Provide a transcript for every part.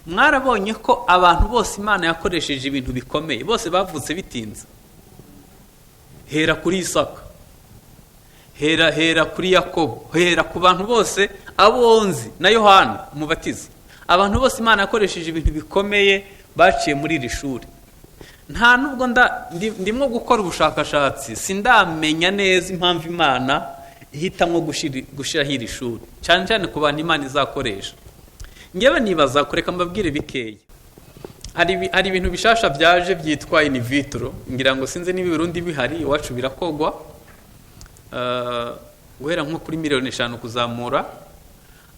Mwarabonye ko abantu bose Imana yakoresheje ibintu bikomeye bose bavutse bitinze. Hera kuri Isaka, hera kuri Yakobo, hera ku bantu bose abonzi na Yohana umubatiza. Abantu bose Imana yakoresheje ibintu bikomeye baciye muri iri shuri. Nta nubwo ndimo gukora ubushakashatsi sindamenya neza impamvu Imana ihitamo gushiraho iri shuri, cyane cyane ku bantu Imana izakoresha. Ngewe nibaza kureka mbabwire bikeye. Hari ibintu bishasha byaje byitwa in vitro, ngira ngo sinze niba Burundi bihari, iwacu birakogwa. Guhera nko kuri 5,000,000 kuzamura,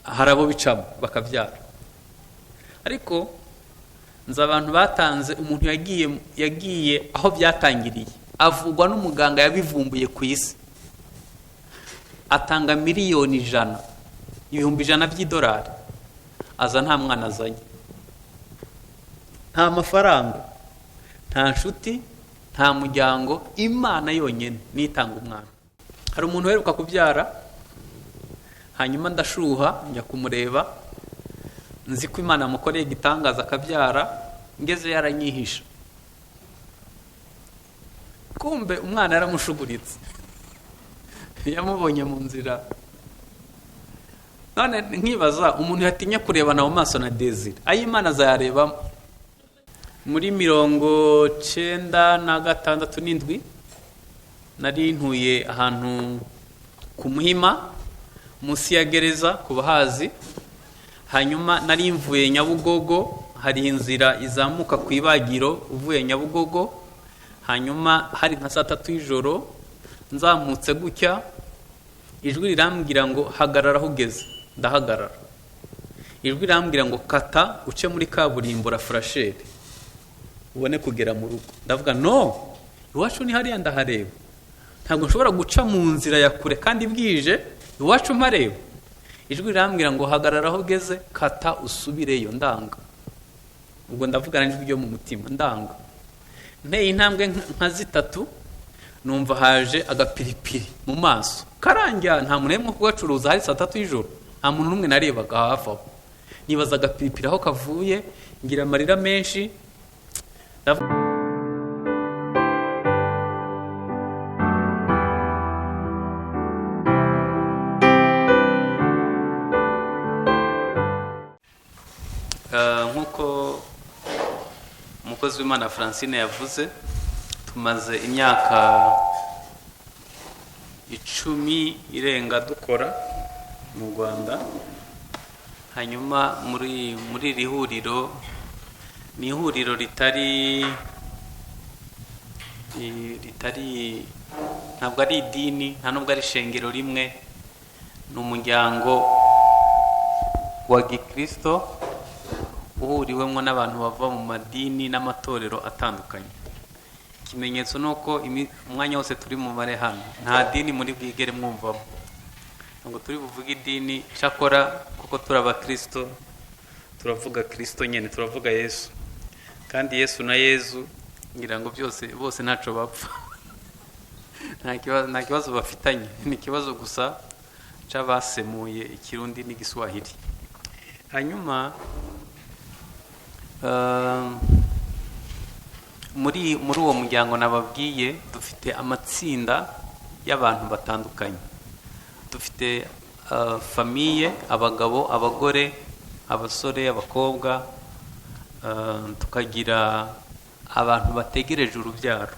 harabo bicamo bakabyara. Ariko nza abantu batanze, umuntu yagiye aho byatangiriye, avugwa n'umuganga yabivumbuye ku isi, atanga miliyoni 100, ibihumbi 100 by'idolari, aza nta mwana azanye, nta mafaranga, nta nshuti, nta muryango, Imana yonyine nitanga umwana. Hari umuntu uheruka kubyara, hanyuma ndashuha njya kumureba, nzi ko Imana yamukoreye igitangaza akabyara, ngeze yaranyihisha. Kumbe umwana yaramushuguritse, yamubonye mu nzira. None nkibaza umuntu yatinya kurebana mu maso na Desire, ayi Imana azayarebamo. Muri 1967 nari ntuye ahantu ku Muhima munsi ya gereza ku bahazi. Hanyuma nari mvuye Nyabugogo, hari inzira izamuka ku ibagiro uvuye Nyabugogo. Hanyuma hari nka 3 y'ijoro, nzamutse gutya, ijwi rirambwira ngo hagarara aho ugeze. Ndahagarara. Ijwi rirambwira ngo kata uce muri kaburimbo la Frasheri ubone kugera mu rugo. Ndavuga no, iwacu ni hariya ndahareba, ntabwo nshobora guca mu nzira ya kure kandi bwije, iwacu mpareba. Ijwi rirambwira ngo hagarara aho ugeze, kata usubireyo. Ndanga. Ubwo ndavugana n'ijwi ryo mu mutima, ndanga. Nteye intambwe nka 3, numva haje agapiripiri mu maso karangira. Nta muntu yemwe kugacuruza, hari 3 y'ijoro, nta muntu n'umwe narebaga hafi aho. Nibaza agapiripiri aho kavuye, ngira amarira menshi. Nkuko umukozi w'Imana Francine yavuze, tumaze imyaka 10 irenga dukora mu Rwanda. Hanyuma muri iri huriro, ni ihuriro ritari ntabwo ari idini, nta nubwo ari shengero rimwe, ni umuryango wa Gikristo uhuriwemo n'abantu bava mu madini n'amatorero atandukanye. Ikimenyetso nuko umwanya wose turi mu mare hano, nta dini muri bwigere mwumvamo, ngo turi buvuge idini. Cyakora kuko turaba Kristo, turavuga Kristo nyene, turavuga Yesu. Kandi Yesu na Yesu ngira ngo bose ntaco bapfa. Nta kibazo bafitanye, ni kibazo gusa c'abasemuye Ikirundi n'Igiswahili. Hanyuma muri uwo muryango nababwiye, dufite amatsinda y'abantu batandukanye. Dufite famiye, abagabo, abagore, abasore, abakobwa, tukagira abantu bategereje urubyaro.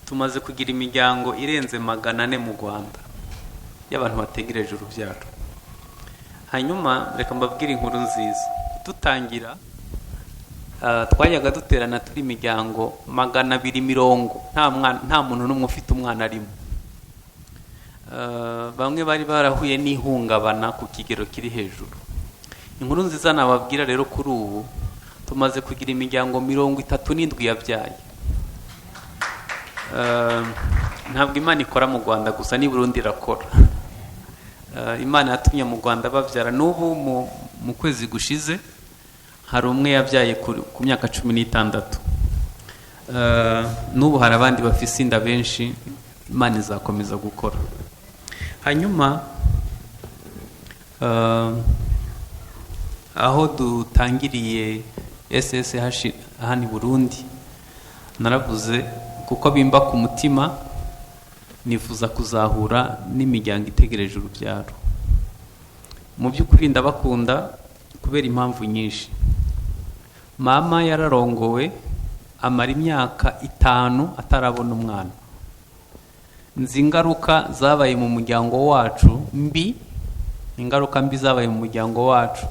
Tumaze kugira imiryango irenze 400 mu Rwanda y'abantu bategereje urubyaro. Hanyuma reka mbabwire inkuru nziza. Dutangira twajyaga duterana turi imiryango 240, nta muntu n'umwe ufite umwana arimo. Bamwe bari barahuye n'ihungabana ku kigero kiri hejuru. Inkuru nziza nababwira rero, kuri ubu tumaze kugira imiryango 37 yabyaye. Ntabwo Imana ikora mu Rwanda gusa, ni Burundi irakora. Imana yatumye mu Rwanda babyara. N'ubu mu kwezi gushize hari umwe yabyaye ku myaka 16. N'ubu hari abandi bafise inda benshi. Imana izakomeza gukora. Hanyuma aho dutangiriye SSH hano i Burundi, naravuze kuko bimba ku mutima, nifuza kuzahura n'imiryango itegereje urubyaro. Mu by'ukuri ndabakunda kubera impamvu nyinshi. Mama yararongowe amara imyaka 5 atarabona umwana. Nzi ingaruka zabaye mu muryango wacu mbi, ingaruka mbi zabaye mu muryango wacu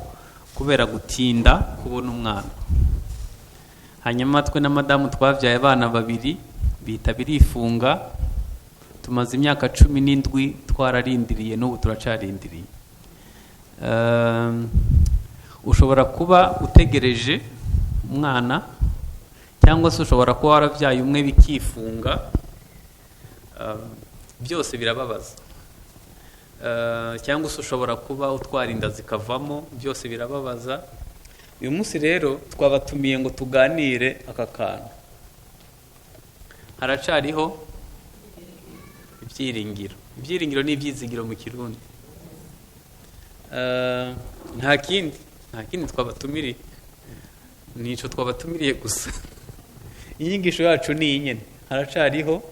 kubera gutinda kubona umwana. Hanyuma twe na madamu twabyaye abana 2 bita birifunga, tumaze imyaka 17 twararindiriye, n'ubu turacarindiriye. Ushobora kuba utegereje umwana, cyangwa se ushobora kuba warabyaye umwe bikifunga. Byose birababaza. Cyangwa se ushobora kuba utwara inda zikavamo, byose birababaza. Uyu munsi rero twabatumiye ngo tuganire aka kantu. Haracariho ibyiringiro. Ibyiringiro ni ibyizigiro mu Kirundi. Nta kindi twabatumiriye, nico twabatumiriye gusa. Inyigisho yacu ni inyene, haracariho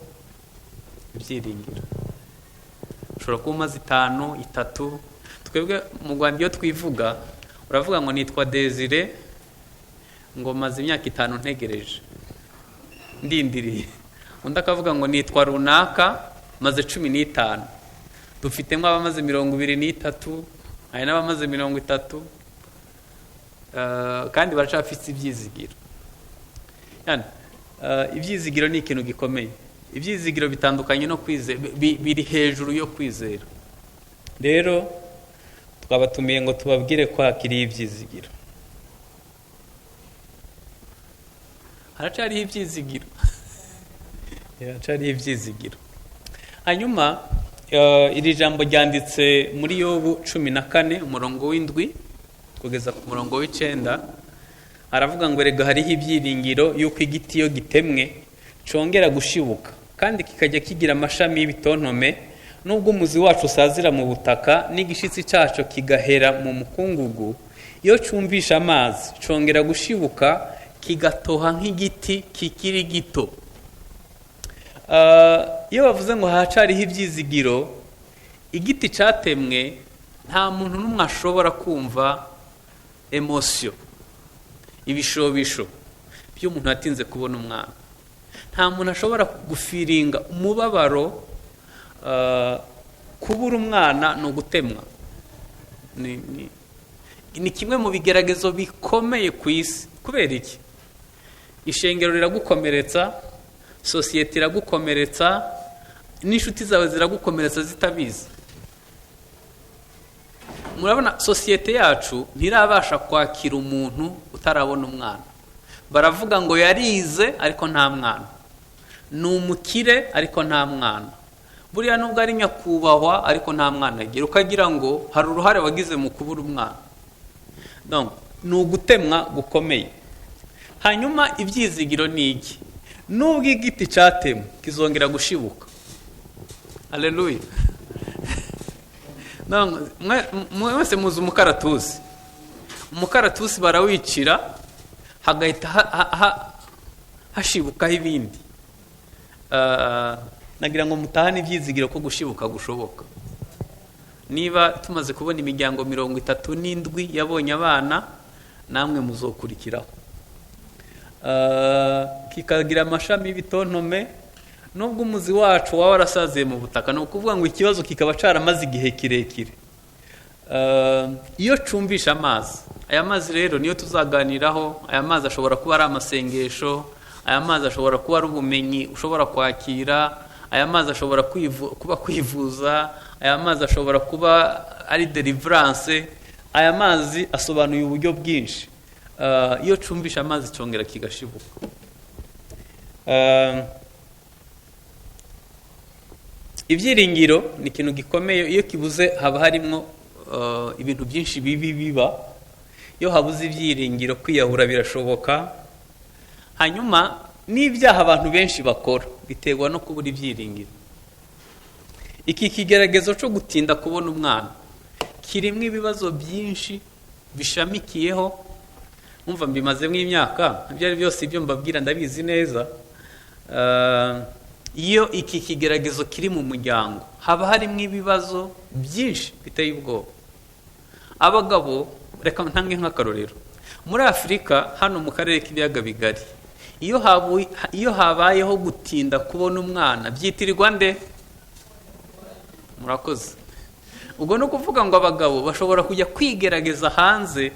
ibyiringiro. Ushobora kuba umaze 5, 3. Twebwe mu Rwanda iyo twivuga, uravuga ngo nitwa Desire, ngo maze imyaka 5 ntegereje ndindiriye. Undi akavuga ngo nitwa runaka, maze 15. Dufitemo abamaze 23, hari n'abamaze 30, kandi baracafite ibyizigiro. Yani ibyizigiro ni ikintu gikomeye. Ibyizigiro bitandukanye no kwizera, biri hejuru yo kwizera. Rero twabatumiye ngo tubabwire kwakiriye ibyizigiro. Haracariho ibyizigiro. Haracariho ibyizigiro. Hanyuma iri jambo ryanditse muri Yobu 14 umurongo w'7 kugeza ku murongo w'9. Aravuga ngo rega hariho ibyiringiro yuko igiti iyo gitemwe congera gushibuka, kandi kikajya kigira amashami y'ibitontome, nubwo umuzi wacu usazira mu butaka n'igishitsi cyacu kigahera mu mukungugu, iyo cyumvisha amazi congera gushibuka kigatoha nk'igiti kikiri gito. Iyo bavuze ngo hacariho ibyizigiro, igiti cyatemwe, nta muntu n'umwe ashobora kumva emotion, ibishobisho by'umuntu atinze kubona umwana. Nta muntu ashobora gufiringa umubabaro. Kubura umwana no gutemwa ni kimwe mu bigeragezo bikomeye ku isi. Kubera iki? Ishengero riragukomeretsa, sosiyete iragukomeretsa, n'inshuti zawe ziragukomeretsa zitabizi. Murabona sosiyete yacu ntirabasha kwakira umuntu utarabona umwana. Baravuga ngo yarize ariko nta mwana, ni umukire ariko nta mwana, buriya nubwo ari nyakubahwa ariko nta mwana agira, ukagira ngo hari uruhare wagize mu kubura umwana. Donc ni ugutemwa gukomeye. Hanyuma ibyizigiro ni iki? Nubwo igiti cyatemwe kizongera gushibuka. Haleluya. Mwese muzi umukaratusi. Umukaratusi barawicira, hagahita hashibukaho ibindi. Nagira ngo mutahane ibyizigiro ko gushibuka gushoboka. Niba tumaze kubona imiryango 37 yabonye abana, namwe muzokurikiraho. Kikagira amashami y'ibitontome, nubwo umuzi wacu waba warasaziye mu butaka. No kuvuga ngo ikibazo kikaba caramaze igihe kirekire. Iyo cumbisha amazi, aya mazi rero niyo tuzaganiraho. Aya mazi ashobora kuba ari amasengesho, aya mazi ashobora kuba ari ubumenyi ushobora kwakira, aya mazi ashobora kuba kwivuza, aya mazi ashobora kuba ari deliverance. Aya mazi asobanuye uburyo bwinshi. Iyo cumbisha amazi cyongera kigashibuka. Ibyiringiro ni ikintu gikomeye. Iyo kibuze haba harimo ibintu byinshi bibi biba. Iyo habuze ibyiringiro, kwiyahura birashoboka. Hanyuma n'ibyaha abantu benshi bakora biterwa no kubura ibyiringiro. Iki kigeragezo cyo gutinda kubona umwana kirimo ibibazo byinshi bishamikiyeho, umva mbimazemo imyaka, ibyo ari byose ibyo mbabwira ndabizi neza. Iyo iki kigeragezo kiri mu muryango haba harimo ibibazo byinshi biteye ubwoba. Abagabo, reka ntange nk'akarorero, muri Afurika hano mu karere k'ibiyaga bigari, iyo habayeho gutinda kubona umwana byitirirwa nde? Murakoze. Ubwo no kuvuga ngo abagabo bashobora kujya kwigerageza hanze,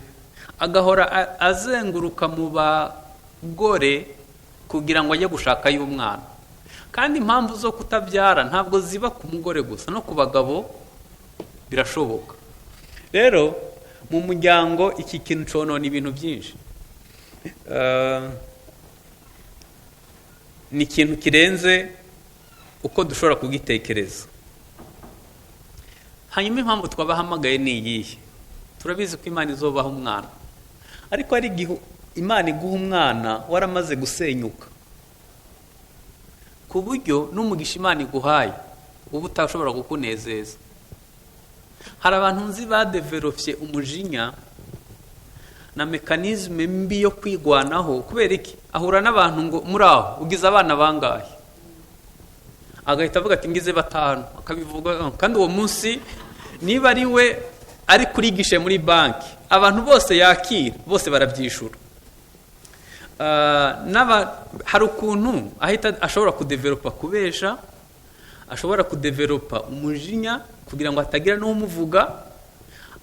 agahora azenguruka mu bagore kugira ngo ajye gushaka y'umwana. Kandi impamvu zo kutabyara ntabwo ziba ku mugore gusa, no ku bagabo birashoboka. Rero mu muryango iki kintu conona ibintu byinshi. Ni ikintu kirenze uko dushobora kugitekereza. Hanyuma impamvu twabahamagaye ni iyihe? Turabizi ko Imana izobaha umwana, ariko hari igihe Imana iguha umwana waramaze gusenyuka, ku buryo n'umugisha Imana iguhaye uba utashobora kukunezeza. Hari abantu nzi badevelopye umujinya na mekanizme mbi yo kwigwanaho. Kubera iki? Ahura n'abantu ngo muri aho ugize abana bangahe, agahita avuga ati ngize 5, akabivuga. Kandi uwo munsi niba ari we ari kurigishe muri banki, abantu bose yakira bose barabyishura. Hari ukuntu ahita ashobora kudevelopa kubesha, ashobora kudevelopa umujinya kugira ngo hatagira n'umuvuga,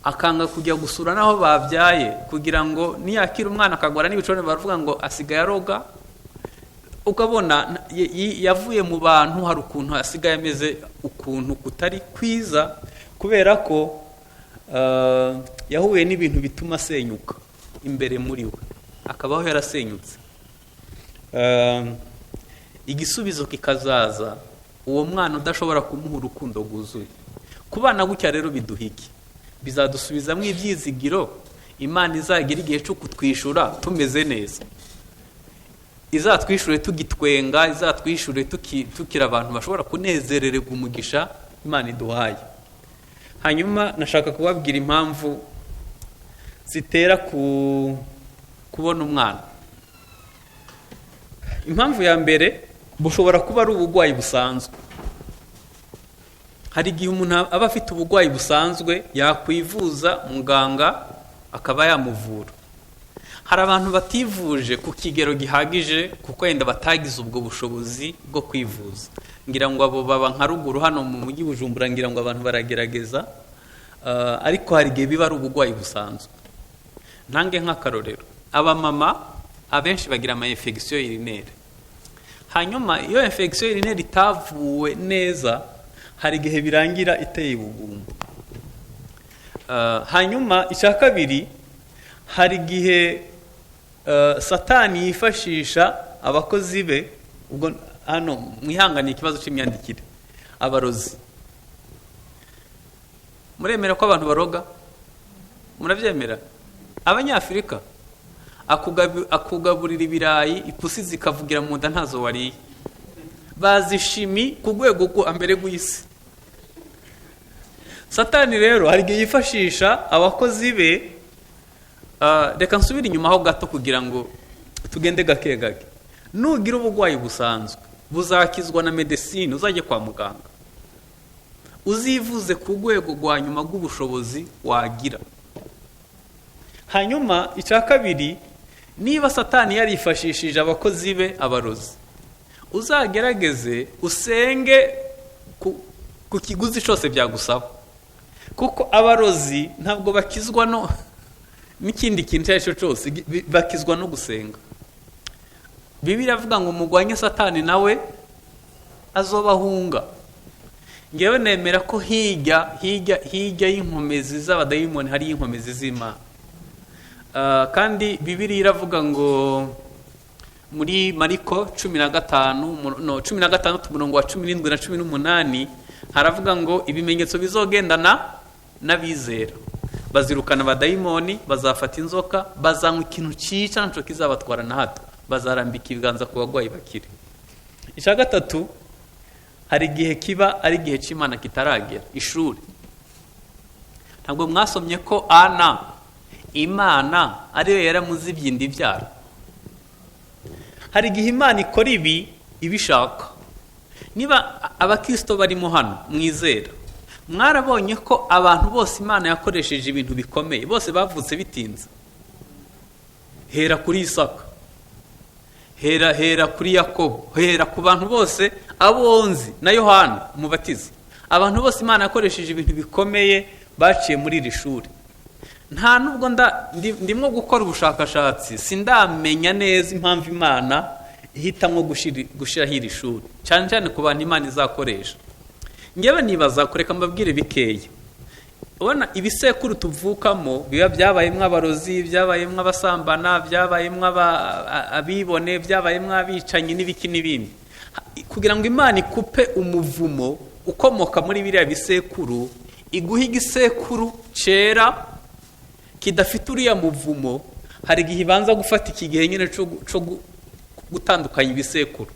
akanga kujya gusura naho babyaye kugira ngo niyakira umwana akagwara n'ibicone baravuga ngo asigaye aroga. Ukabona yavuye mu bantu, hari ukuntu asigaye ameze ukuntu kutari kwiza, kubera ko yahuye n'ibintu bituma asenyuka imbere muri we, akabaho yarasenyutse. Igisubizo kikazaza uwo mwana udashobora kumuha urukundo rwuzuye. Kubana gutya rero biduhiki, bizadusubizamo ibyizigiro. Imana izagira igihe cyo kutwishura tumeze neza, izatwishure tugitwenga, izatwishure tukira abantu bashobora kunezerererwa umugisha Imana iduhaye. Hanyuma nashaka kubabwira impamvu zitera kubona umwana. Impamvu ya mbere bushobora kuba ari ubugwayi busanzwe. Hari igihe umuntu aba afite ubugwayi busanzwe, yakwivuza muganga akaba yamuvura. Hari abantu bativuje ku kigero gihagije kuko yenda batagize ubwo bushobozi bwo kwivuza. Ngira ngo abo baba nka ruguru hano mu mujyi Bujumbura, ngira ngo abantu baragerageza, ariko hari igihe biba ari ubugwayi busanzwe. Ntange nk'akarorero, abamama abenshi bagira ama infection urinaire. Hanyuma iyo infection urinaire itavuwe neza, hari igihe birangira iteye ubugumba. Hanyuma icya kabiri, hari igihe Satani yifashisha abakozi be. Ubwo hano mwihangane ikibazo cy'imyandikire, abarozi. Muremera ko abantu baroga? Murabyemera? Abanyafrika akugaburira ibirayi, ipusi zikavugira mu nda ntazo wariye. Bazishimi ku rwego rwo ambere rw'isi. Satani rero hari igihe yifashisha abakozi be. Reka nsubire inyuma ho gato kugira ngo tugende gake gake. Nugira ubugwayi busanzwe buzakizwa na medicine, uzajye kwa muganga, uzivuze ku rwego rwa nyuma rw'ubushobozi wagira. Hanyuma icya kabiri, niba Satani yarifashishije abakozi be abarozi, uzagerageze usenge ku kiguzi cyose byagusaba, kuko abarozi ntabwo bakizwa no n'ikindi kintu cyose cyose, bakizwa no gusenga. Bibiliya avuga ngo mugwanye Satani nawe azobahunga. Ngewe nemera ko hirya y'inkomezi z'abadayimoni hari inkomezi z'Imana. Kandi Bibiliya iravuga ngo muri Mariko 15 umurongo wa 17 na 18 haravuga ngo ibimenyetso bizogendana n'abizera. Bazirukana abadayimoni, bazafata inzoka, bazanywa ikintu cyica ntaco kizabatwara na hato, bazarambika ibiganza ku bagwayi bakire. Icya gatatu, hari igihe kiba ari igihe cy'Imana kitaragera. Ishuri, ntabwo mwasomye ko Ana imana ariyo yaramuzibye inda ibyara? Hari igihe imana ikora ibi ibishaka. Niba abakristo barimo hano mwizera, mwarabonye ko abantu bose imana yakoresheje ibintu bikomeye, bose bavutse bitinze. Hera kuri Isaka, hera kuri Yakobo, hera ku bantu bose abonzi na Yohana umubatiza. Abantu bose imana yakoresheje ibintu bikomeye baciye muri iri shuri. Nta nubwo ndimo gukora ubushakashatsi, sindamenya neza impamvu imana ihitamo gushyiraho iri shuri, cyane cyane ku bantu imana izakoresha. Ngewe nibaza, kureka mbabwire bikeya. Ubona ibisekuru tuvukamo biba byabayemo abarozi, byabayemo abasambana, byabayemo abibone, byabayemo abicanyi n'ibiki n'ibindi. Kugira ngo imana ikupe umuvumo ukomoka muri biriya bisekuru, iguha igisekuru cyera kidafite uriya muvumo, hari igihe ibanza gufata iki gihe nyine cyo gutandukanya ibisekuru.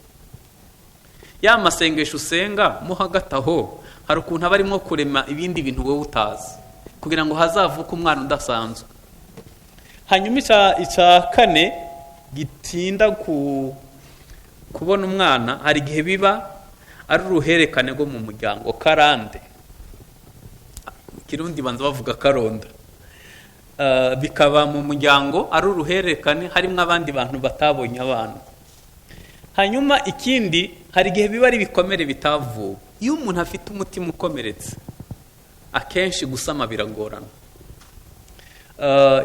Ya masengesho usenga mo hagati aho, hari ukuntu aba arimo kurema ibindi bintu wowe utazi, kugira ngo hazavuke umwana udasanzwe. Hanyuma icya kane gitinda kubona umwana, hari igihe biba ari uruherekane rwo mu muryango, karande. Kirundi banza bavuga karonda. Bikaba mu muryango ari uruherekane, harimo abandi bantu batabonye abana. Hanyuma ikindi, hari igihe biba ari ibikomere bitavuwe. Iyo umuntu afite umutima ukomeretse, akenshi gusama biragorana.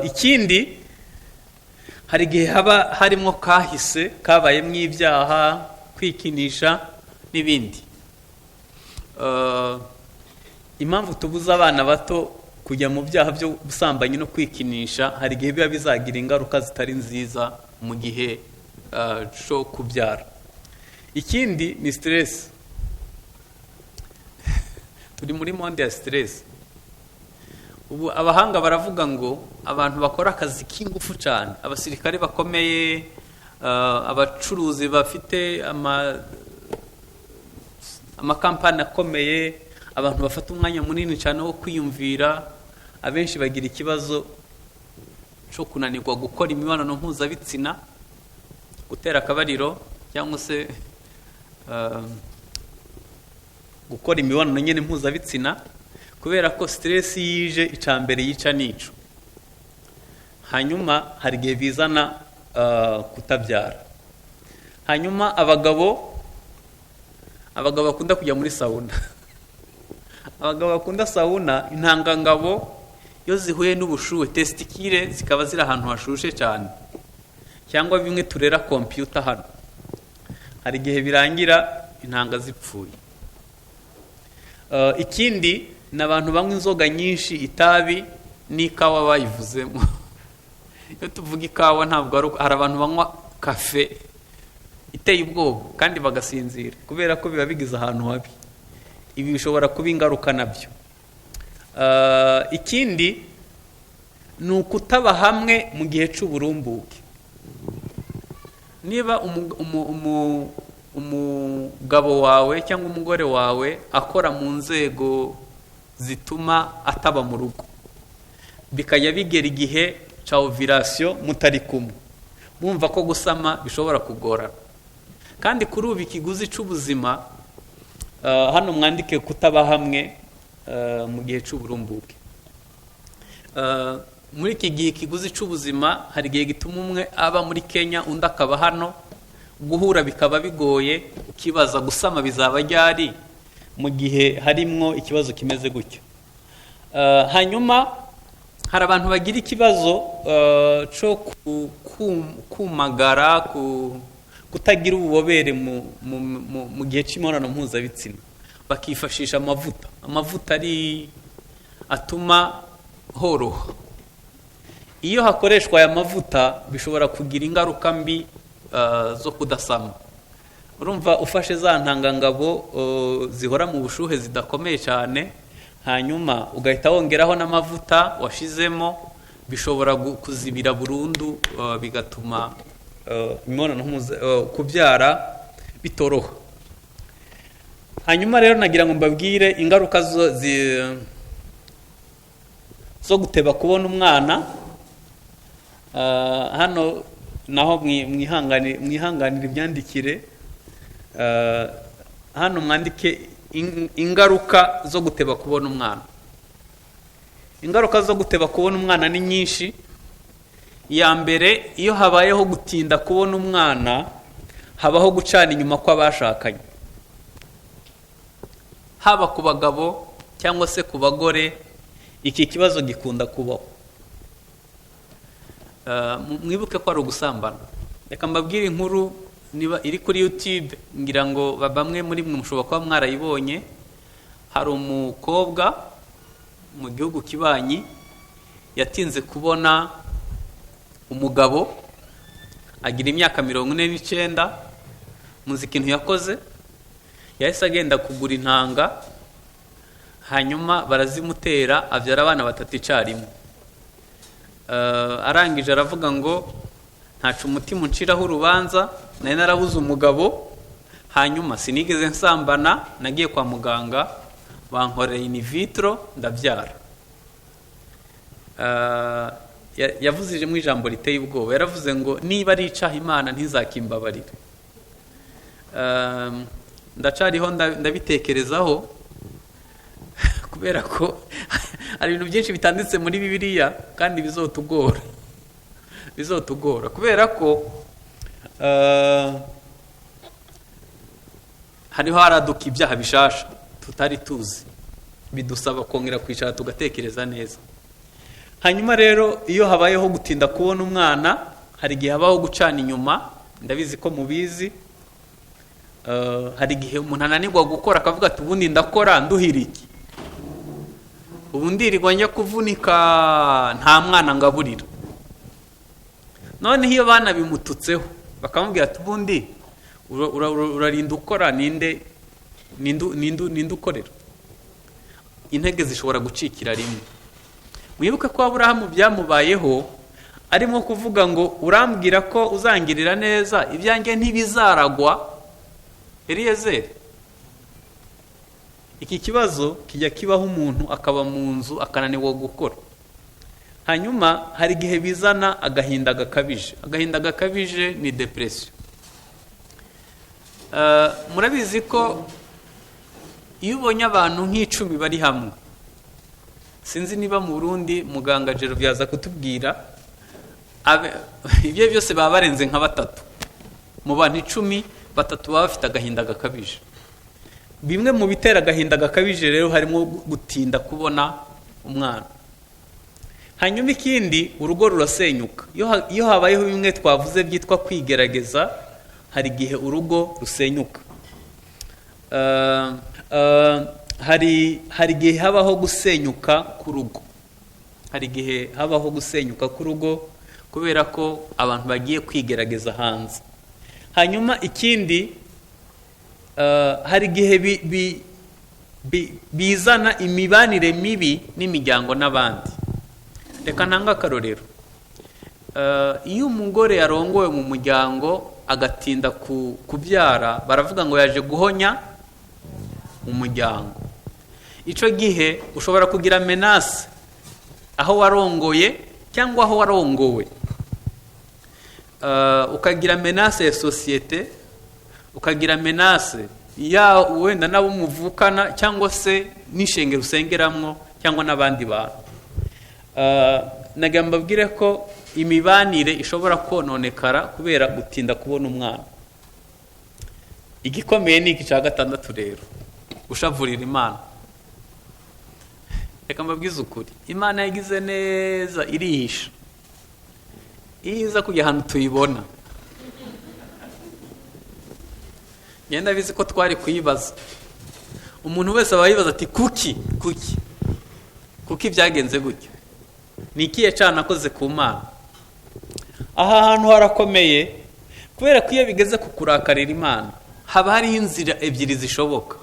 Ikindi, hari igihe haba harimo kahise kabayemo ibyaha, kwikinisha n'ibindi. Impamvu tubuza abana bato kujya mu byaha byo gusambanyi no kwikinisha, hari igihe biba bizagira ingaruka zitari nziza mu gihe cyo kubyara. Ikindi ni stress. Turi muri monde ya stress. Ubu abahanga baravuga ngo abantu bakora akazi k'ingufu cyane, abasirikare bakomeye, abacuruzi bafite amakampani akomeye, abantu bafata umwanya munini cyane wo kwiyumvira, abenshi bagira ikibazo cyo kunanirwa gukora imibonano mpuzabitsina, gutera akabariro, cyangwa se gukora imibonano nyine mpuzabitsina, kubera ko stress yije icambere yica nico. Hanyuma hari igihe bizana kutabyara. Hanyuma abagabo bakunda kujya muri sauna. Abagabo bakunda sauna, intangangabo iyo zihuye n'ubushuhe, testikire zikaba ziri ahantu hashushe cyane, cyangwa bimwe turera computer hano, hari igihe birangira intanga zipfuye. Ikindi ni abantu banywa inzoga nyinshi, itabi n'ikawa bayivuzemo. Iyo tuvuga ikawa ntabwo hari abantu banywa kafe iteye ubwoba kandi bagasinzira, kubera ko biba bigize ahantu habi. Ibi bishobora kuba ingaruka nabyo. Ikindi ni ukutaba hamwe mu gihe cy'uburumbuke. Niba umugabo wawe cyangwa umugore wawe akora mu nzego zituma ataba mu rugo, bikajya bigera igihe cya ovulation mutari kumwe, bumva ko gusama bishobora kugorana. Kandi kuri ubu ikiguzi cy'ubuzima, hano mwandike kutaba hamwe mu gihe cy'uburumbuke. Muri iki gihe ikiguzi cy'ubuzima, hari igihe gituma umwe aba muri Kenya undi akaba hano, guhura bikaba bigoye, ukibaza gusama bizaba ryari mu gihe harimo ikibazo kimeze gutyo. Hanyuma hari abantu bagira ikibazo cyo kumagara, kutagira ububobere mu gihe cy'imibonano mpuzabitsina, bakifashisha amavuta atuma horoha. Iyo hakoreshwa aya mavuta bishobora kugira ingaruka mbi zo kudasama. Urumva ufashe za ntangangabo zihora mu bushuhe zidakomeye cyane, hanyuma ugahita wongeraho n'amavuta washizemo, bishobora kuzibira burundu, bigatuma imibonano kubyara bitoroha. Hanyuma rero nagira ngo mbabwire ingaruka zo guteba kubona umwana. hano naho mwihanganira ibyandikire. Hano mwandike ingaruka zo guteba kubona umwana. Ingaruka zo guteba kubona umwana ni nyinshi. Ya mbere, iyo habayeho gutinda kubona umwana, habaho gucana inyuma kw'abashakanye, haba ku bagabo cyangwa se ku bagore. Iki kibazo gikunda kubaho. Mwibuke ko ari ugusambana. Reka mbabwire inkuru niba iri kuri YouTube, ngira ngo bamwe muri mwe mushobora kuba mwarayibonye. Hari umukobwa mu gihugu kibanyi yatinze kubona umugabo, agira imyaka 49. Muzi ikintu yakoze? Yahise agenda kugura intanga, hanyuma barazimutera, abyara abana 3 icyarimwe. Arangije aravuga ngo ntacu umutima unciraho urubanza, nari narabuze umugabo, hanyuma sinigeze nsambana, nagiye kwa muganga bankoreye in vitro ndabyara. Yavuzije mu ijambo riteye ubwoba. Yaravuze ngo niba ari icaha Imana ntizakimbabarire. Ndacariho ndabitekerezaho kubera ko hari ibintu byinshi bitanditse muri Bibiliya kandi bizotugora kubera ko hariho haraduka ibyaha bishasha tutari tuzi, bidusaba kongera kwicara tugatekereza neza. Hanyuma rero iyo habayeho gutinda kubona umwana, hari igihe habaho gucana inyuma. Ndabizi ko mubizi. Hari igihe umuntu ananirwa gukora akavuga ati ubundi ndakora nduhira iki, ubu ndirirwa njya kuvunika nta mwana ngaburira. None iyo bana bimututseho bakamubwira ati ubundi urarinda ukora, ninde ukorera. Intege zishobora gucikira rimwe. Mwibuke ko Aburahamu byamubayeho, arimo kuvuga ngo urambwira ko uzangirira neza, ibyanjye ntibizaragwa. Eliyezeri, iki kibazo kijya kibaho umuntu akaba mu nzu akananirwa gukora. Hanyuma hari igihe bizana agahinda gakabije. Agahinda gakabije ni depression. Murabizi ko iyo ubonye abantu nk'icumi bari hamwe, sinzi niba mu Burundi muganga Jero byaza kutubwira, ibyo byose baba barenze nka 3. Mu bantu 10, 3 baba bafite agahinda gakabije. Bimwe mu bitera agahinda gakabije rero harimo gutinda kubona umwana. Hanyuma ikindi, urugo rurasenyuka. Iyo habayeho bimwe twavuze byitwa kwigerageza, hari igihe urugo rusenyuka. Hari igihe habaho gusenyuka k'urugo. Hari igihe habaho gusenyuka k'urugo kubera ko abantu bagiye kwigerageza hanze. Hanyuma ikindi, hari igihe bizana imibanire mibi n'imiryango n'abandi. Reka ntanga akarorero. Iyo umugore yarongowe mu muryango agatinda kubyara, baravuga ngo yaje guhonya umuryango. Ico gihe ushobora kugira menace aho warongoye cyangwa aho warongowe. Ukagira menace ya societe, ukagira menace ya wenda nabo muvukana cyangwa se n'ishengero usengeramwo cyangwa n'abandi bantu. Nagamba mbabwire ko imibanire ishobora kononekara kubera gutinda kubona umwana. Igikomeye ni iki cya 6 rero, ushavurira Imana. Reka mbabwize ukuri, Imana yagize neza irihisha. Iza kujya ahantu tuyibona. Yenda bizi ko twari kuyibaza. Umuntu wese aba yibaza ati kuki byagenze gutyo. Ni ikihe cyana akoze ku Mana? Aha hantu harakomeye kubera ko iyo bigeze kukurakarira Imana, haba hari inzira ebyiri zishoboka.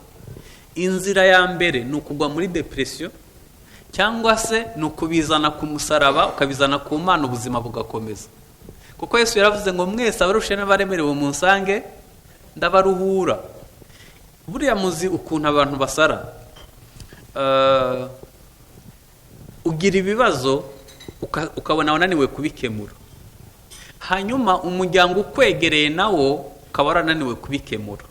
Inzira ya mbere ni ukugwa muri depression, cyangwa se ni ukubizana ku musaraba, ukabizana ku Mana, ubuzima bugakomeza. Kuko Yesu yaravuze ngo mwese abarushe n'abaremerewe munsange ndabaruhura. Buriya muzi ukuntu abantu basara. Ugira ibibazo ukabona wananiwe kubikemura. hanyuma umuryango ukwegereye nawo ukaba warananiwe kubikemura,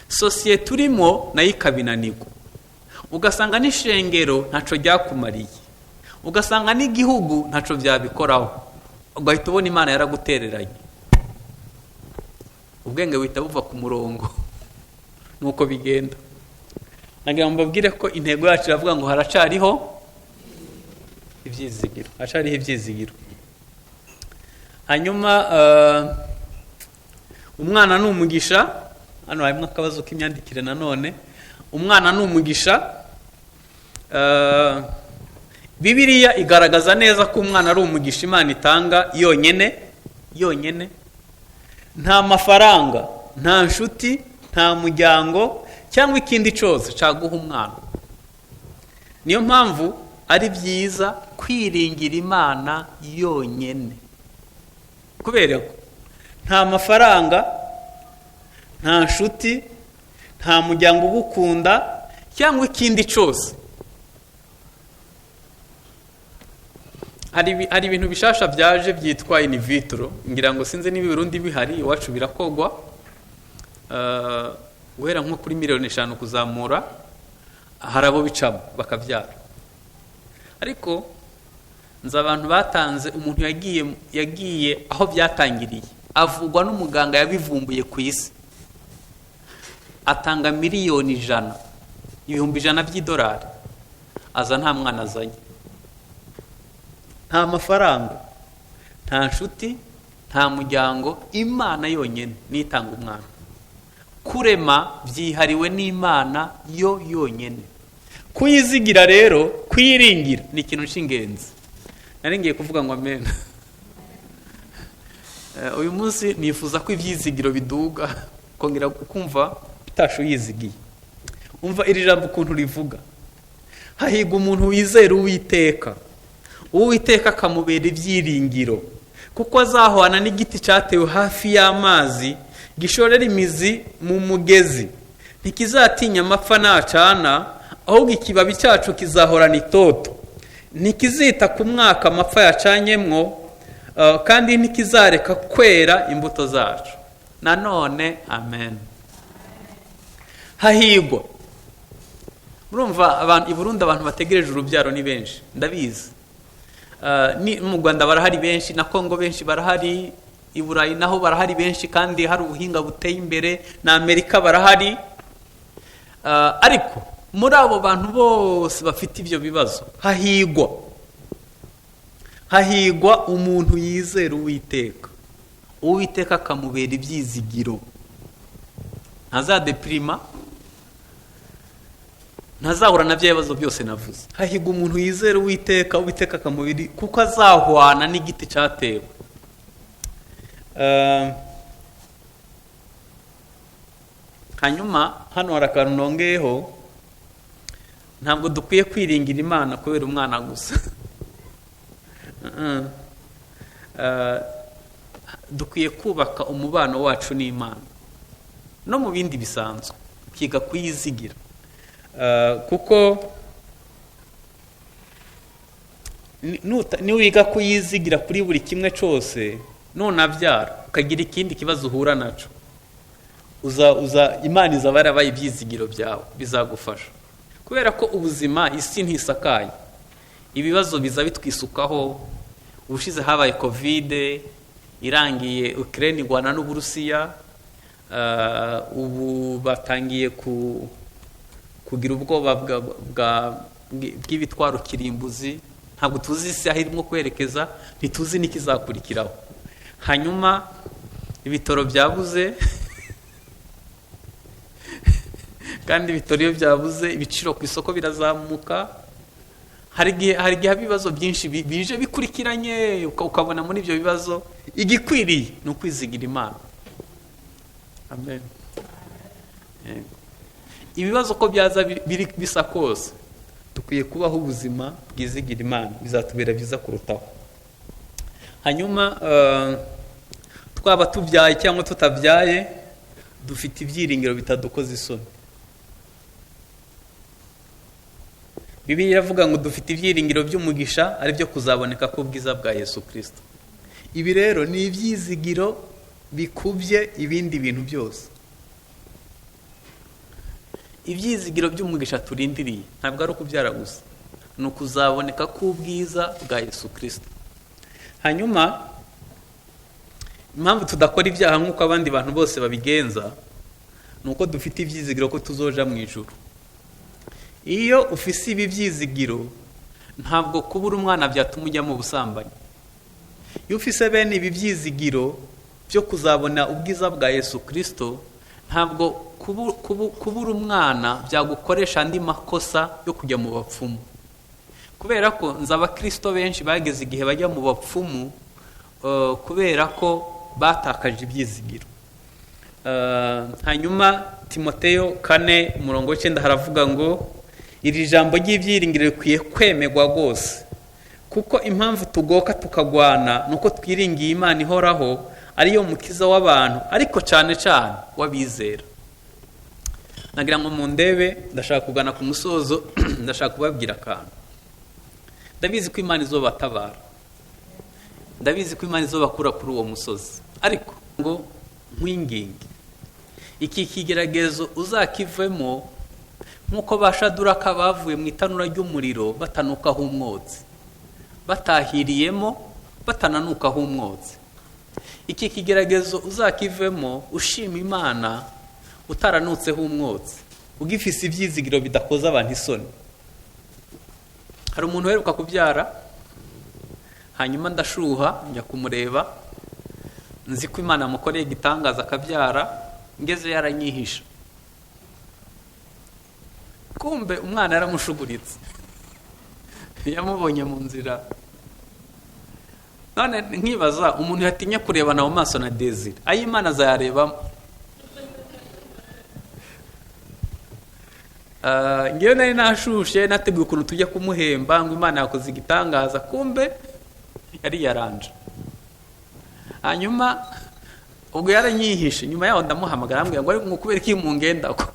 sosiyete urimo nayo ikabinanirwa, ugasanga n'ishengero ntaco ryakumariye, ugasanga n'igihugu ntaco byabikoraho, ugahita ubona Imana yaragutereranye, ubwenge buhita buva ku murongo. Nuko bigenda. Nagira ngo mbabwire ko intego yacu iravuga ngo haracariho ibyizigiro, haracariho ibyizigiro. Hanyuma umwana ni umugisha. Hano harimo akabazo k'imyandikire nanone. Umwana ni umugisha. Bibiliya igaragaza neza ko umwana ari umugisha Imana itanga yonyene, nta mafaranga, nta nshuti, nta muryango cyangwa ikindi cyose cyaguha umwana. Niyo mpamvu ari byiza kwiringira Imana yonyene, kubera ko nta mafaranga, nta nshuti, nta muryango ugukunda cyangwa ikindi cyose. Hari ibintu bishasha byaje byitwa in vitro, ngira ngo sinze niba Burundi bihari, iwacu birakogwa. Guhera nko kuri 5,000,000 kuzamura, hari abo bicamo bakabyara. Ariko nza abantu batanze, umuntu yagiye aho byatangiriye, avugwa n'umuganga yabivumbuye ku isi, atanga miliyoni 100, ibihumbi 100 by'idolari, aza nta mwana azanye, nta mafaranga, nta nshuti, nta muryango, Imana yonyene nitanga umwana. Kurema byihariwe n'Imana yonyene. Kuyizigira rero, kuyiringira ni ikintu cy'ingenzi. Nari ngiye kuvuga ngo amen. Uyu munsi nifuza ko ibyizigiro biduga, kongera kumva bitasho yizigiye. Umva iri jambo ukuntu rivuga: hahirwa umuntu wizera Uwiteka, Uwiteka akamubera ibyiringiro, kuko azahwana n'igiti cyatewe hafi y'amazi, gishorera imizi mu mugezi, ntikizatinya amapfa nacana, ahubwo ikibabi cyacu kizahorana itoto, ntikizita ku mwaka amapfa yacanyemwo, kandi ntikizareka kwera imbuto zacu. Nanone amen. Hahirwa. Murumva abantu i Burundi, abantu bategereje urubyaro ni benshi, ndabizi. Ni mu Rwanda barahari benshi, na Kongo benshi barahari, i Burayi naho barahari benshi, kandi hari ubuhinga buteye imbere, na Amerika barahari. Ariko muri abo bantu bose bafite ibyo bibazo, hahirwa umuntu yizera Uwiteka, Uwiteka akamubera ibyizigiro, ntazadeprima, ntazahura na bya bibazo byose navuze. Hahirwa umuntu yizera Uwiteka, Uwiteka akamubera, kuko azahwana n'igiti cyatewe. Hanyuma hano hari akantu nongeyeho, ntabwo dukwiye kwiringira Imana kubera umwana gusa. Dukwiye kubaka umubano wacu n'Imana no mu bindi bisanzwe, kiga kuyizigira, kuko niwiga kuyizigira kuri buri kimwe cyose, nunabyara ukagira ikindi kibazo uhura naco, Imana izaba yarabaye ibyizigiro byawe, bizagufasha. Kubera ko ubuzima, isi ntisakaye, ibibazo biza bitwisukaho. Ubushize habaye Covid, irangiye Ukraine igwana n'Uburusiya, ubu batangiye kugira ubwoba bw'ibitwaro kirimbuzi. Ntabwo tuzi isi aho irimo kwerekeza, ntituzi n'ikizakurikiraho. Hanyuma ibitoro byabuze, kandi ibitoro iyo byabuze, ibiciro ku isoko birazamuka. Hari igihe ibibazo byinshi bije bikurikiranye, ukabona muri ibyo bibazo igikwiriye ni ukwizigira Imana. Amen. Ibibazo ko byaza bisa kose, dukwiye kubaho ubuzima bwizigira Imana, bizatubera byiza kurutaho. Hanyuma twaba tubyaye cyangwa tutabyaye, dufite ibyiringiro bitadukoza isoni. Bibiliya iravuga ngo dufite ibyiringiro by'umugisha, ari byo kuzaboneka k'ubwiza bwa Yesu Kristo. ibi rero ni ibyizigiro bikubye ibindi bintu byose. Ibyizigiro by'umugisha turindiriye ntabwo ari ukubyara gusa, ni ukuzaboneka k'ubwiza bwa Yesu Kristo. Hanyuma impamvu tudakora ibyaha nk'uko abandi bantu bose babigenza ni uko dufite ibyizigiro ko tuzoja mu ijuru. Iyo ufise ibi byizigiro ntabwo kubura umwana byatuma ujya mu busambanyi. Iyo ufise bene ibi byizigiro byo kuzabona ubwiza bwa Yesu Kristo, ntabwo kubura umwana byagukoresha andi makosa yo kujya mu bapfumu, kubera ko nzi abakristo benshi bageze igihe bajya mu bapfumu kubera ko batakaje ibyizigiro. Hanyuma Timoteyo 4:9 haravuga ngo iri jambo ry'ibyiringiro rikwiye kwemerwa rwose, kuko impamvu tugoka tukagwana nuko twiringiye Imana ihoraho ariyo mukiza w'abantu, ariko cyane cyane w'abizera. Nagira ngo mu ndebe ndashaka kugana ku musozo ndashaka kubabwira akantu. Ndabizi ko Imana izobatabara, ndabizi ko Imana izobakura kuri uwo musozi, ariko ngo nkwinginge iki kigeragezo uzakivemo nk'uko bashaduraka bavuye mu itanura ry'umuriro batanukaho umwotsi, batahiriyemo batananukaho umwotsi. Iki kigeragezo uzakivemo ushima Imana utaranutseho umwotsi, ugifise ibyizigiro bidakoza abantu isoni. Hari umuntu uheruka kubyara, hanyuma ndashuha njya kumureba, nzi ko Imana yamukoreye igitangaza akabyara, ngeze yaranyihisha. Kumbe umwana yaramushuguritse, yamubonye mu nzira. None nkibaza umuntu yatinya kurebana mu maso na Desire, ayo Imana azayarebamo. Ngewe nari nashushe nateguye ukuntu tujya kumuhemba ngo Imana yakoze igitangaza, kumbe yari yaranje. Hanyuma ubwo yaranyihishe, nyuma yaho ndamuhamagara ambwira ngo ariko kubera iki mungendako.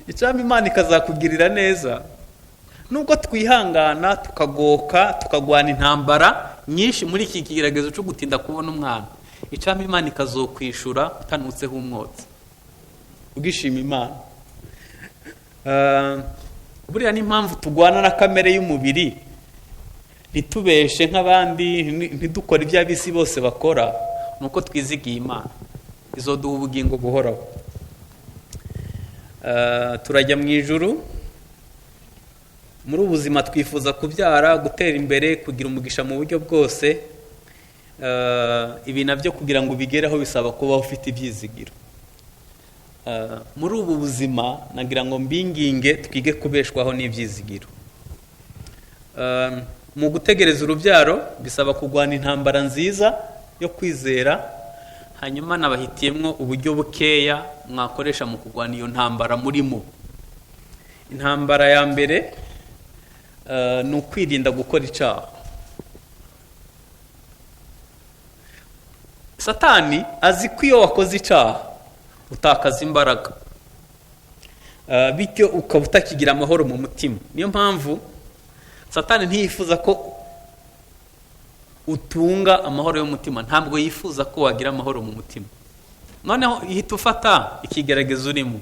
Icampa Imana ikazakugirira neza, nubwo twihangana tukagoka tukagwana intambara nyinshi muri iki kigeragezo cyo gutinda kubona umwana, icampa Imana ikazokwishura utanutseho umwotsi, ugishima Imana. Buriya ni impamvu tugwana na kamere y'umubiri, ntitubeshe nk'abandi, ntidukora ibyo abisi bose bakora, nuko twizigiye Imana izoduha ubugingo buhoraho. Turajya mu ijuru. Muri ubuzima twifuza kubyara, gutera imbere, kugira umugisha mu buryo bwose. Ibi nabyo kugira ngo ubigereho bisaba kuba ufite ibyizigiro. Muri ubu buzima nagira ngo mbinginge twige kubeshwaho n'ibyizigiro. Mu gutegereza urubyaro bisaba kugwana intambara nziza yo kwizera, hanyuma nabahitiyemo uburyo bukeya mwakoresha mu kugwana iyo ntambara murimo. Intambara ya mbere ni ukwirinda gukora icyaha. Satani azi ko iyo wakoze icyaha utakaza imbaraga, bityo ukaba utakigira amahoro mu mutima. Niyo mpamvu Satani ntiyifuza ko utunga amahoro y'umutima, ntabwo yifuza ko wagira amahoro mu mutima. Noneho ihita ufata ikigeragezo urimo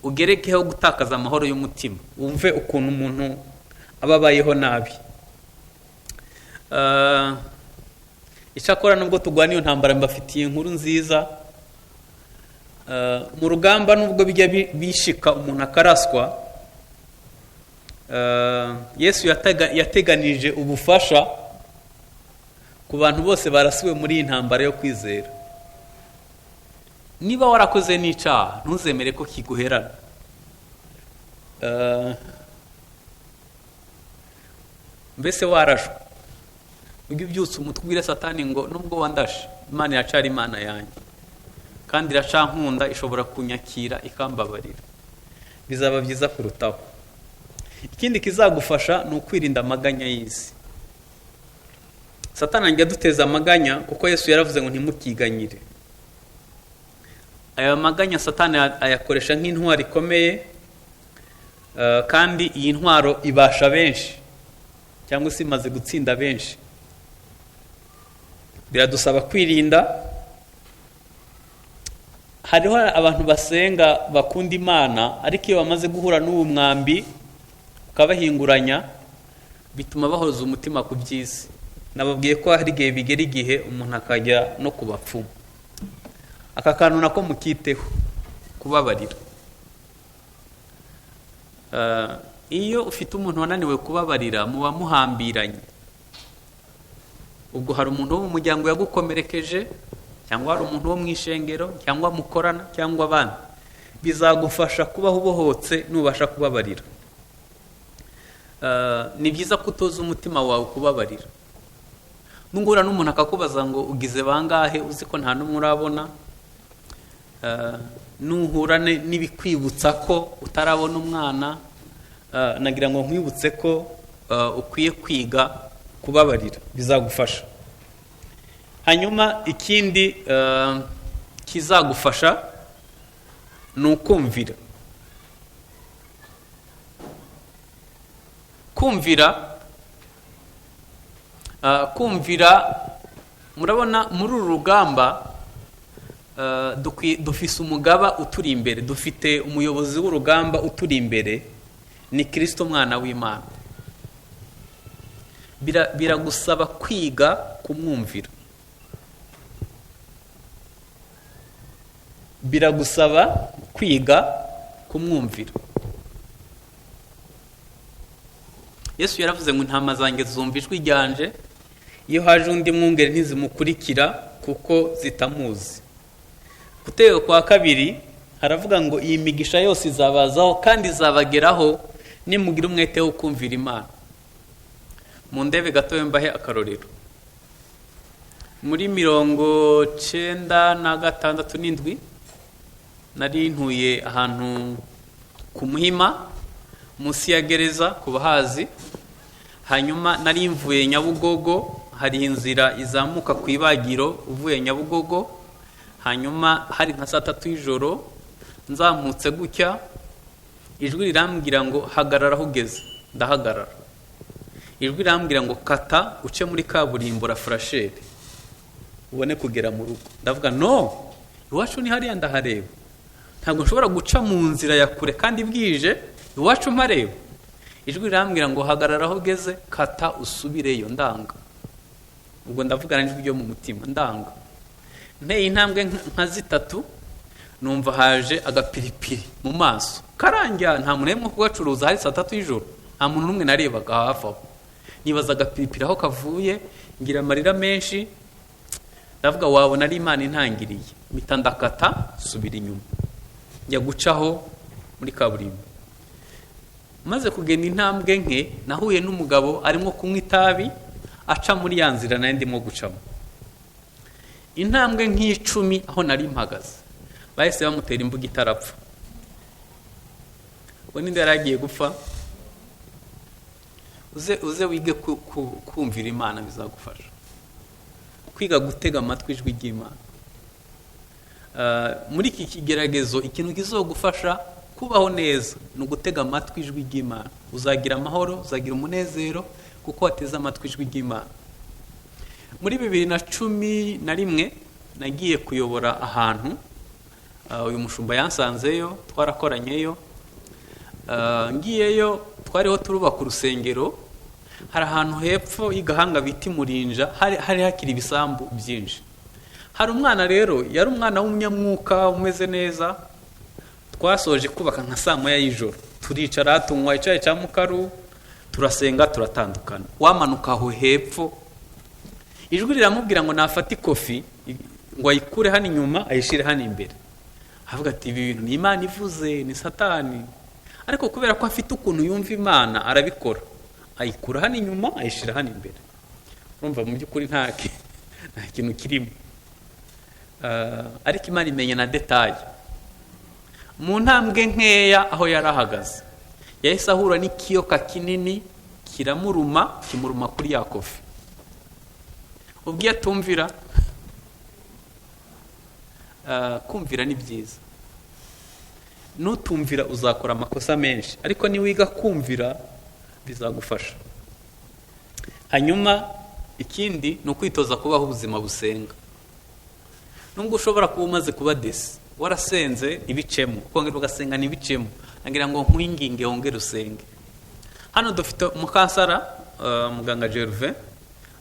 ugerekeho gutakaza amahoro y'umutima, wumve ukuntu umuntu aba abayeho nabi. Icyakora nubwo tugwana iyo ntambara mbafitiye inkuru nziza. Mu rugamba nubwo bijya bishika umuntu akaraswa, Yesu yateganije ubufasha ku bantu bose barasiwe muri iyi ntambara yo kwizera. Niba warakoze n'icyaha ntuzemere ko kiguherana. Mbese warashwe, ujye ubyutsa umutwe ubwire Satani ngo nubwo wandashe, Imana iracari Imana yanjye, kandi iracankunda, ishobora kunyakira ikambabarira. Bizaba byiza kurutaho. Ikindi kizagufasha ni ukwirinda amaganya y'isi. Satani ajya aduteza amaganya kuko Yesu yaravuze ngo ntimukiganyire. Aya maganya Satani ayakoresha nk'intwaro ikomeye, kandi iyi ntwaro ibasha benshi, cyangwa se imaze gutsinda benshi. Biradusaba kwirinda. Hariho abantu basenga bakunda Imana, ariko iyo bamaze guhura n'uwo mwambi ukabahinguranya, bituma bahoza umutima ku by'isi. Nababwiye ko hari igihe bigera igihe umuntu akajya no ku bapfumu. Aka kantu nako mukiteho, kubabarira. Iyo ufite umuntu wananiwe kubabarira, muba muhambiranye. Ubwo hari umuntu wo mu muryango yagukomerekeje, cyangwa hari umuntu wo mu ishengero, cyangwa mukorana, cyangwa abandi. Bizagufasha kubaho ubohotse nubasha kubabarira. Ni byiza kutoza umutima wawe kubabarira. Nungura n'umuntu akakubaza ngo ugize bangahe, uzi ko nta n'umwe urabona, nuhura n'ibikwibutsa ko utarabona umwana, nagira ngo nkwibutse ko ukwiye kwiga kubabarira, bizagufasha. Hanyuma ikindi kizagufasha ni ukumvira. Kumvira, murabona muri uru rugamba dufise umugaba uturi imbere, dufite umuyobozi w'urugamba uturi imbere, ni Kristo mwana w'Imana. Biragusaba kwiga kumwumvira. Biragusaba kwiga kumwumvira. Yesu yaravuze ngo intama zanjye zumva ijwi ryanje, iyo haje undi mwungeri ntizimukurikira kuko zitamuzi. Gutega kwa kabiri haravuga ngo iyi migisha yose izabazaho kandi izabageraho nimugira umwete wo kumvira Imana. Mu ndebe gatoya mbahe akarorero. Muri 1996 nari ntuye ahantu ku Muhima munsi ya gereza ku bahazi. Hanyuma nari mvuye Nyabugogo, hari inzira izamuka ku ibagiro uvuye Nyabugogo. Hanyuma hari nka 3 y'ijoro, nzamutse gutya, ijwi rirambwira ngo hagarara aho ugeze. Ndahagarara. Ijwi rirambwira ngo kata uce muri kaburimbo la frasheri ubone kugera mu rugo. Ndavuga no, iwacu ni hariya ndahareba, ntabwo nshobora guca mu nzira ya kure kandi bwije, iwacu mpareba. Ijwi rirambwira ngo hagarara aho ugeze, kata usubireyo. Ndanga. Ubwo ndavugana n'ijwi ryo mu mutima, ndanga. Nteye intambwe nka 3, numva haje agapiripiri mu maso karangira. Nta muntu yemwe kugacuruza, hari 3 y'ijoro, nta muntu n'umwe narebaga hafi aho. Nibaza agapiripiri aho kavuye, ngira amarira menshi. Ndavuga wabona ari Imana intangiriye. Mpita ndakata, subira inyuma, njya gucaho muri kaburimbo. Maze kugenda intambwe nke, nahuye n'umugabo arimo kunywa itabi, aca muri ya nzira nari ndimo gucamo. Intambwe nk'icumi aho nari mpagaze, bahise bamutera imbuga itarapfa. We ninde yaragiye gupfa? Uze wige kumvira Imana, bizagufasha. Kwiga gutega amatwi ijwi ry'Imana. Muri iki kigeragezo ikintu kizogufasha kubaho neza ni ugutega amatwi ijwi ry'Imana. Uzagira amahoro, uzagira umunezero kuko wateze amatwi ijwi ry'Imana. Muri 2011 nagiye kuyobora ahantu, uyu mushumba yansanzeyo, twarakoranyeyo. Ngiyeyo twariho turubaka urusengero, hari ahantu hepfo y'igahanga biti Murinja, hari hakiri ibisambu byinshi. Hari umwana rero, yari umwana w'umunyamwuka umeze neza. Twasoje kubaka nka 9:00 y'ijoro, turicara tunywa icyayi cya mukaru, turasenga, turatandukana. Wamanuka aho hepfo, ijwi riramubwira ngo nafata ikofi ngo ayikure hano inyuma ayishire hano imbere. Avuga ati ibi bintu ni Imana ivuze, ni Satani. Ariko kubera ko afite ukuntu yumva Imana arabikora, ayikura hano inyuma ayishira hano imbere. Urumva mu by'ukuri nta kintu kirimo. Ariko Imana imenye na detail. Mu ntambwe nkeya aho yarahagaze, yahise ahura n'ikiyoka kinini kiramuruma, kimuruma kuri ya kofi. Ubwo yatumvira, kumvira ni byiza. Nutumvira uzakora amakosa menshi, ariko niwiga kumvira bizagufasha. hanyuma ikindi ni ukwitoza kubaho ubuzima busenga. Nubwo ushobora kuba umaze kuba desi warasenze ntibicemo, ukongera ugasenga ntibicemo, nagira ngo nkwinginge wongere usenge. Hano dufite Mukansara, muganga Gervais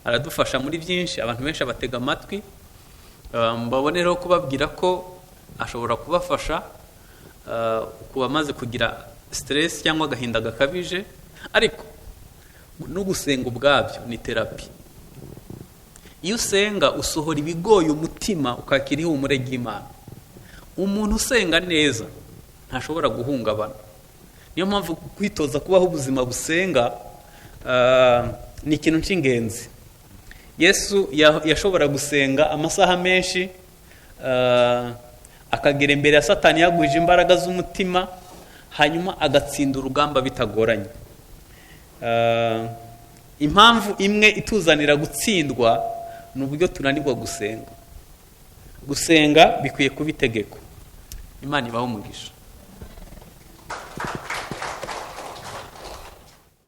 aradufasha muri byinshi, abantu benshi abatega amatwi. Mbabonereho kubabwira ko ashobora kubafasha kuba amaze kugira stress cyangwa agahinda gakabije, ariko no gusenga ubwabyo ni terapi. Iyo usenga usohora ibigoye umutima ukakira ihumure ry'Imana. Umuntu usenga neza ntashobora guhungabana. Niyo mpamvu kwitoza kubaho ubuzima busenga ni ikintu cy'ingenzi. Yesu yashobora gusenga amasaha menshi, akagera imbere ya Satani yagwije imbaraga z'umutima, hanyuma agatsinda urugamba bitagoranye. Impamvu imwe ituzanira gutsindwa ni uburyo tunanirwa gusenga. Gusenga bikwiye kuba itegeko. Imana ibahe umugisha.